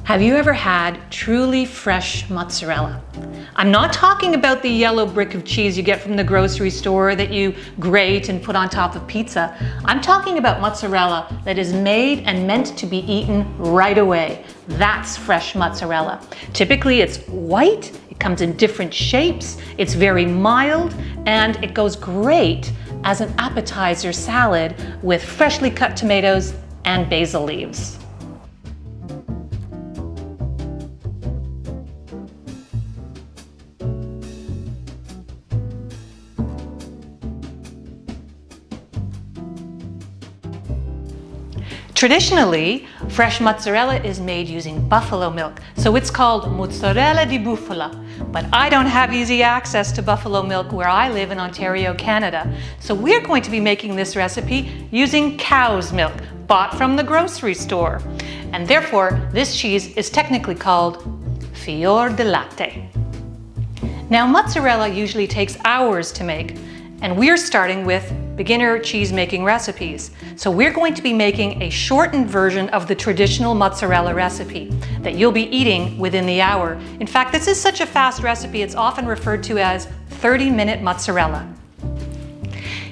Have you ever had truly fresh mozzarella? I'm not talking about the yellow brick of cheese you get from the grocery store that you grate and put on top of pizza. I'm talking about mozzarella that is made and meant to be eaten right away. That's fresh mozzarella. Typically it's white, it comes in different shapes, it's very mild, and it goes great as an appetizer salad with freshly cut tomatoes and basil leaves. Traditionally, fresh mozzarella is made using buffalo milk, so it's called mozzarella di bufala. But I don't have easy access to buffalo milk where I live in Ontario, Canada. So we're going to be making this recipe using cow's milk, bought from the grocery store. And therefore, this cheese is technically called fior di latte. Now, mozzarella usually takes hours to make, and we're starting with beginner cheese making recipes. So we're going to be making a shortened version of the traditional mozzarella recipe that you'll be eating within the hour. In fact, this is such a fast recipe, it's often referred to as 30-minute mozzarella.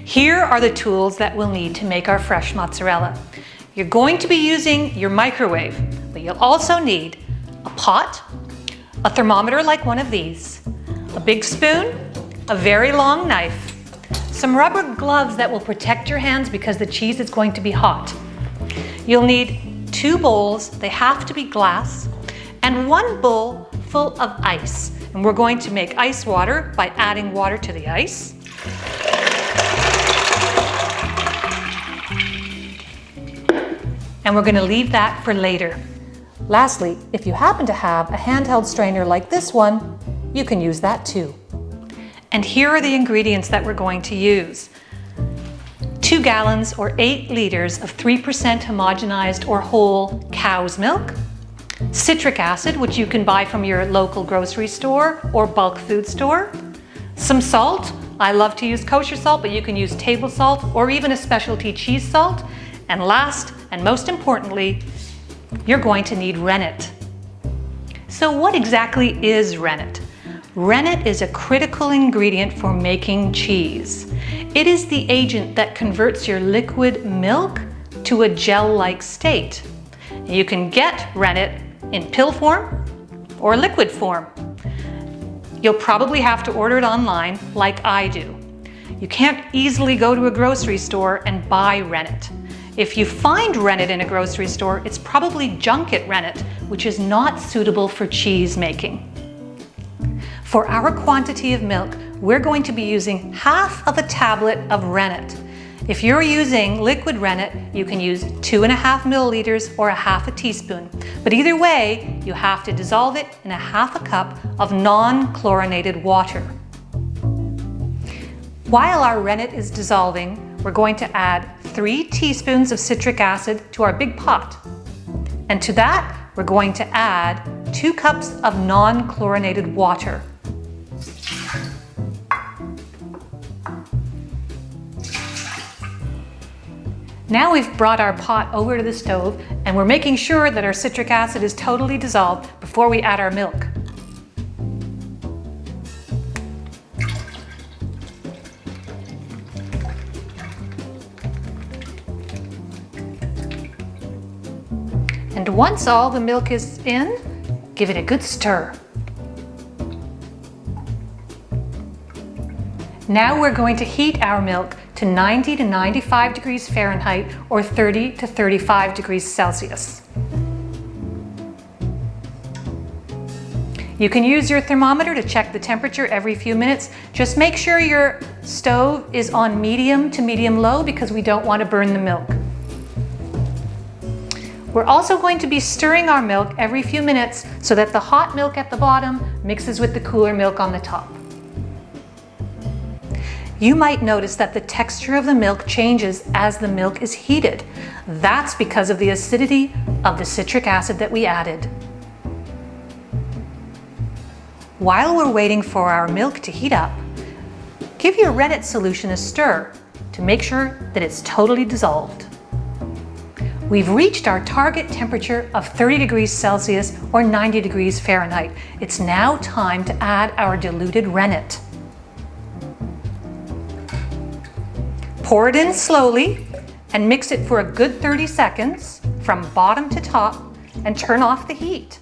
Here are the tools that we'll need to make our fresh mozzarella. You're going to be using your microwave, but you'll also need a pot, a thermometer like one of these, a big spoon, a very long knife, some rubber gloves that will protect your hands because the cheese is going to be hot. You'll need 2 bowls, they have to be glass, and 1 bowl full of ice. And we're going to make ice water by adding water to the ice. And we're going to leave that for later. Lastly, if you happen to have a handheld strainer like this one, you can use that too. And here are the ingredients that we're going to use. 2 gallons or 8 liters of 3% homogenized or whole cow's milk, citric acid, which you can buy from your local grocery store or bulk food store, some salt. I love to use kosher salt, but you can use table salt or even a specialty cheese salt. And last and most importantly, you're going to need rennet. So what exactly is rennet? Rennet is a critical ingredient for making cheese. It is the agent that converts your liquid milk to a gel-like state. You can get rennet in pill form or liquid form. You'll probably have to order it online like I do. You can't easily go to a grocery store and buy rennet. If you find rennet in a grocery store, it's probably junket rennet, which is not suitable for cheese making. For our quantity of milk, we're going to be using half of a tablet of rennet. If you're using liquid rennet, you can use 2.5 milliliters or a half a teaspoon. But either way, you have to dissolve it in a half a cup of non-chlorinated water. While our rennet is dissolving, we're going to add 3 teaspoons of citric acid to our big pot. And to that, we're going to add 2 cups of non-chlorinated water. Now we've brought our pot over to the stove and we're making sure that our citric acid is totally dissolved before we add our milk. And once all the milk is in, give it a good stir. Now we're going to heat our milk to 90 to 95 degrees Fahrenheit or 30 to 35 degrees Celsius. You can use your thermometer to check the temperature every few minutes. Just make sure your stove is on medium to medium low because we don't want to burn the milk. We're also going to be stirring our milk every few minutes so that the hot milk at the bottom mixes with the cooler milk on the top. You might notice that the texture of the milk changes as the milk is heated. That's because of the acidity of the citric acid that we added. While we're waiting for our milk to heat up, give your rennet solution a stir to make sure that it's totally dissolved. We've reached our target temperature of 30 degrees Celsius or 90 degrees Fahrenheit. It's now time to add our diluted rennet. Pour it in slowly and mix it for a good 30 seconds from bottom to top and turn off the heat.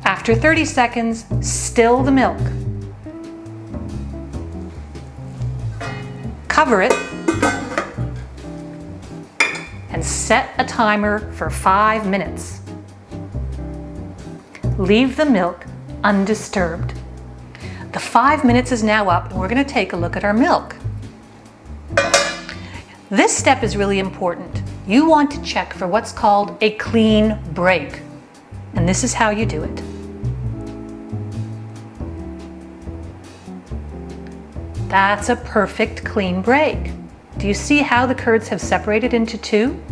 After 30 seconds, still the milk. Cover it and set a timer for 5 minutes. Leave the milk undisturbed. The 5 minutes is now up and we're going to take a look at our milk. This step is really important. You want to check for what's called a clean break, and this is how you do it. That's a perfect clean break. Do you see how the curds have separated into two?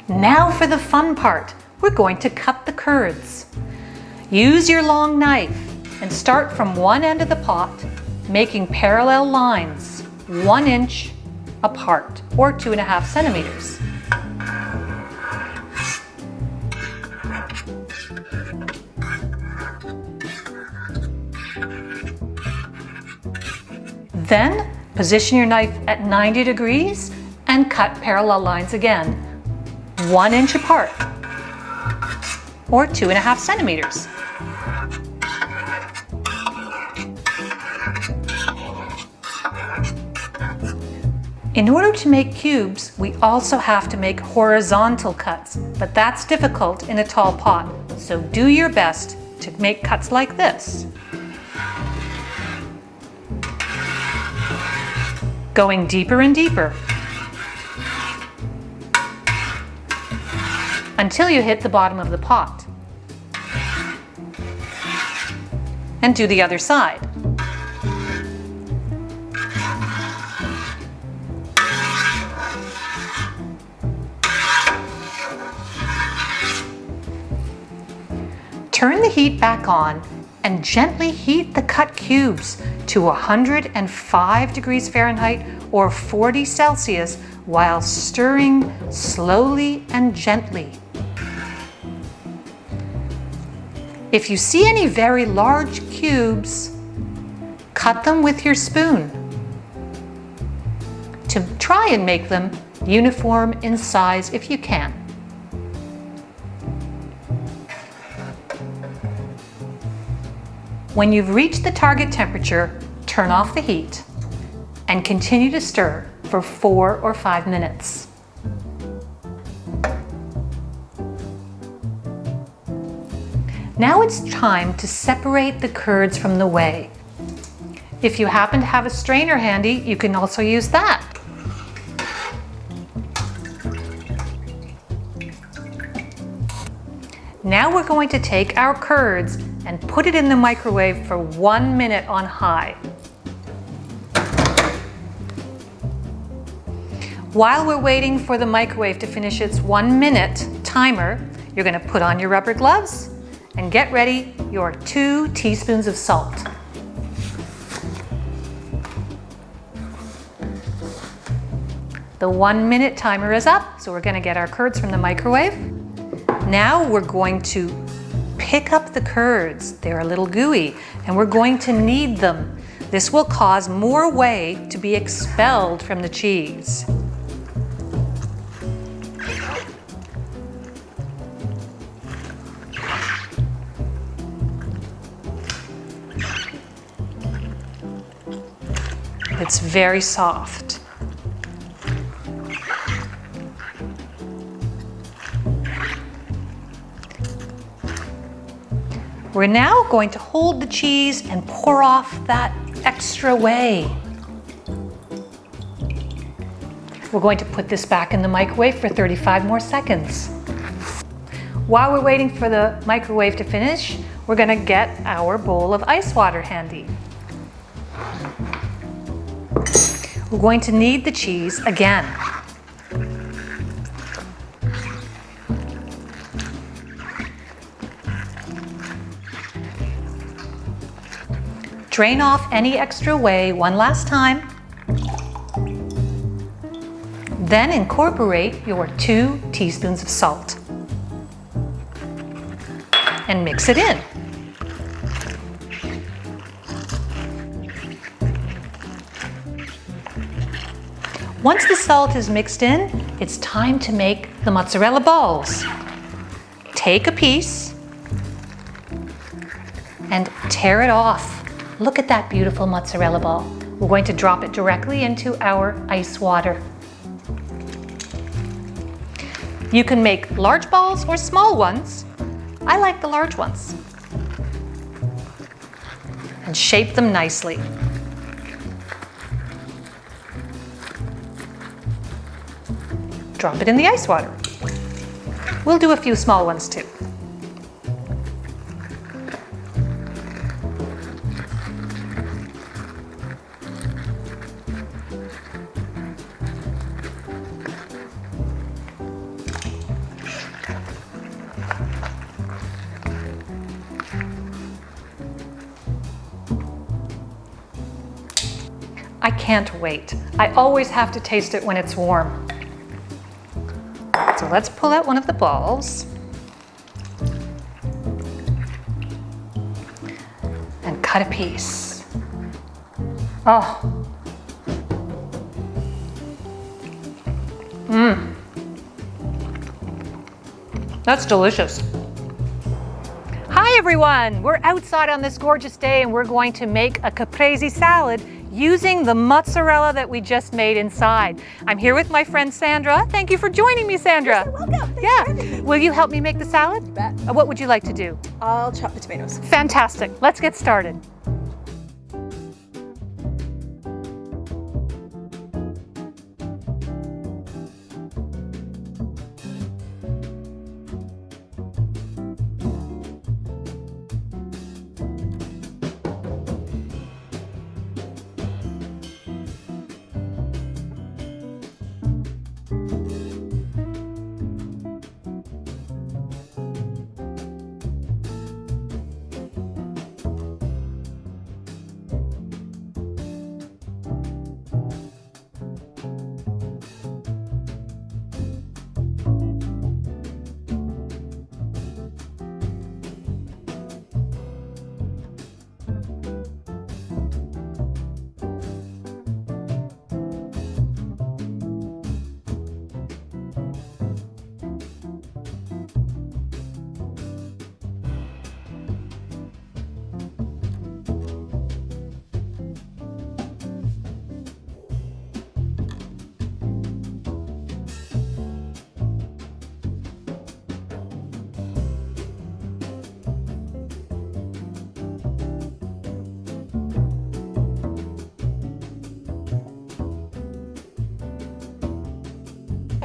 Now for the fun part. We're going to cut the curds. Use your long knife and start from one end of the pot, making parallel lines 1 inch apart or 2.5 centimeters. Then position your knife at 90 degrees and cut parallel lines again, 1 inch apart, or 2.5 centimeters. In order to make cubes, we also have to make horizontal cuts, but that's difficult in a tall pot, so do your best to make cuts like this. Going deeper and deeper until you hit the bottom of the pot. And do the other side. Turn the heat back on and gently heat the cut cubes to 105 degrees Fahrenheit or 40 Celsius while stirring slowly and gently. If you see any very large cubes, cut them with your spoon to try and make them uniform in size if you can. When you've reached the target temperature, turn off the heat and continue to stir for 4 or 5 minutes. Now it's time to separate the curds from the whey. If you happen to have a strainer handy, you can also use that. Now we're going to take our curds and put it in the microwave for 1 minute on high. While we're waiting for the microwave to finish its 1 minute timer, you're going to put on your rubber gloves and get ready your 2 teaspoons of salt. The 1 minute timer is up, so we're going to get our curds from the microwave. Now we're going to pick up the curds. They're a little gooey and we're going to knead them. This will cause more whey to be expelled from the cheese. It's very soft. We're now going to hold the cheese and pour off that extra whey. We're going to put this back in the microwave for 35 more seconds. While we're waiting for the microwave to finish, we're going to get our bowl of ice water handy. We're going to knead the cheese again. Strain off any extra whey one last time. Then incorporate your 2 teaspoons of salt and mix it in. Once the salt is mixed in, it's time to make the mozzarella balls. Take a piece and tear it off. Look at that beautiful mozzarella ball. We're going to drop it directly into our ice water. You can make large balls or small ones. I like the large ones. And shape them nicely. Drop it in the ice water. We'll do a few small ones too. I can't wait. I always have to taste it when it's warm. So let's pull out one of the balls and cut a piece. Oh. That's delicious. Hi everyone! We're outside on this gorgeous day and we're going to make a caprese salad using the mozzarella that we just made inside. I'm here with my friend Sandra. Thank you for joining me, Sandra. You're welcome. Thanks Yeah. for having me. Will you help me make the salad? You bet. What would you like to do? I'll chop the tomatoes. Fantastic. Let's get started.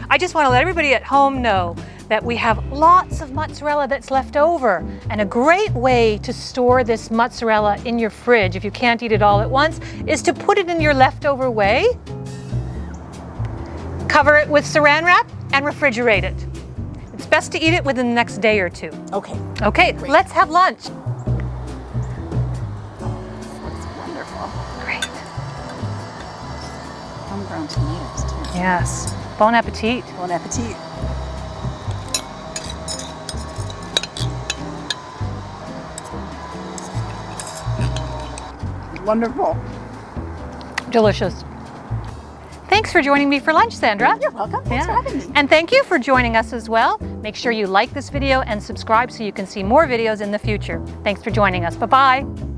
I just want to let everybody at home know that we have lots of mozzarella that's left over, and a great way to store this mozzarella in your fridge if you can't eat it all at once is to put it in your leftover whey, cover it with saran wrap and refrigerate it. It's best to eat it within the next day or two. Okay. Okay, Great. let's have lunch. That's wonderful. Great. Homegrown tomatoes too. Yes. Bon appetit. Bon appetit. Wonderful. Delicious. Thanks for joining me for lunch, Sandra. You're welcome. Thanks for having me. And thank you for joining us as well. Make sure you like this video and subscribe so you can see more videos in the future. Thanks for joining us. Bye-bye.